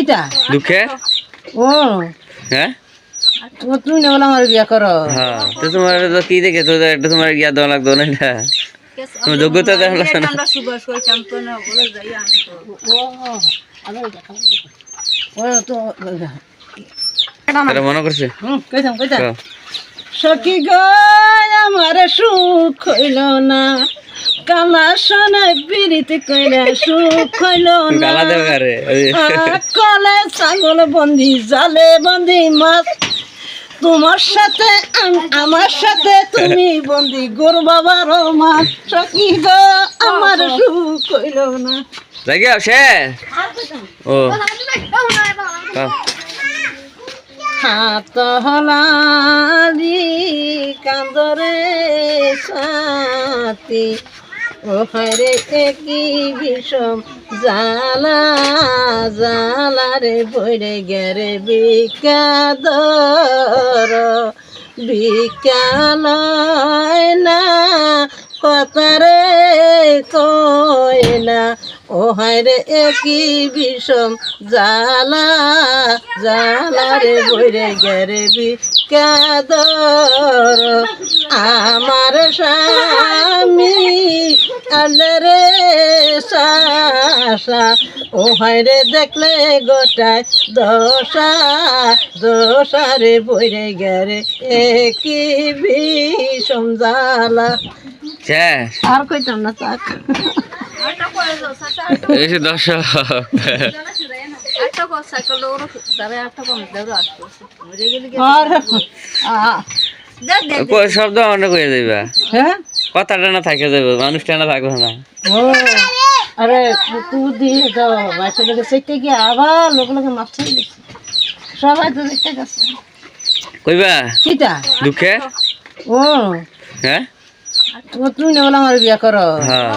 কিটা দুঃখে ও হ্যাঁ তুমি না বলে আমার বিয়া করো হ্যাঁ তো তোমার তো কি দেখে তো একটা তোমার ইয়া দেওয়া লাগতো না এটা তোমার যোগ্যতা দেওয়া লাগতো না ও তো এটা মনে করছে কইতাম সখী গো আমার সুখ হইল না কালা সোনায় পিড়িতে কইরা সুখ হইল না গালা দেবে আরে কলে ছাগল বন্দি জালে বন্দি মাছ তোমার সাথে আমার সাথে তুমি বন্দি গরু বাবার মাছ সখী গো আমার সুখ হইল না জায়গা সে ও হাত হলালি কান্দরে সাথী ও হারে কি বিষম জালা জালা রে বইরে গেরে বিকাদর বিকালয় না কথারে কয় না ও হায়রে একই বিষম জালা জালা রে বইরে গেরে বিকাদর আমার স্বামী আলে রে শাসা ও হায়রে দেখলে গোটায় দশা দশা রে বইরে গেরে একই বিষম জালা আর কইতাম না তাক এই যে দর্শক শব্দ অনেক হয়ে যাইবা হ্যাঁ কথাটা না থাকে যাবে মানুষটা না থাকবে না ও আরে তুই দিয়ে দাও বাচ্চা লোকে সেটে গিয়ে আবার লোক লোকে মাছ ছেড়ে সবাই তো দেখতে গেছে কইবা কিটা দুঃখে ও হ্যাঁ তুমি না বলে আমার বিয়া করো হ্যাঁ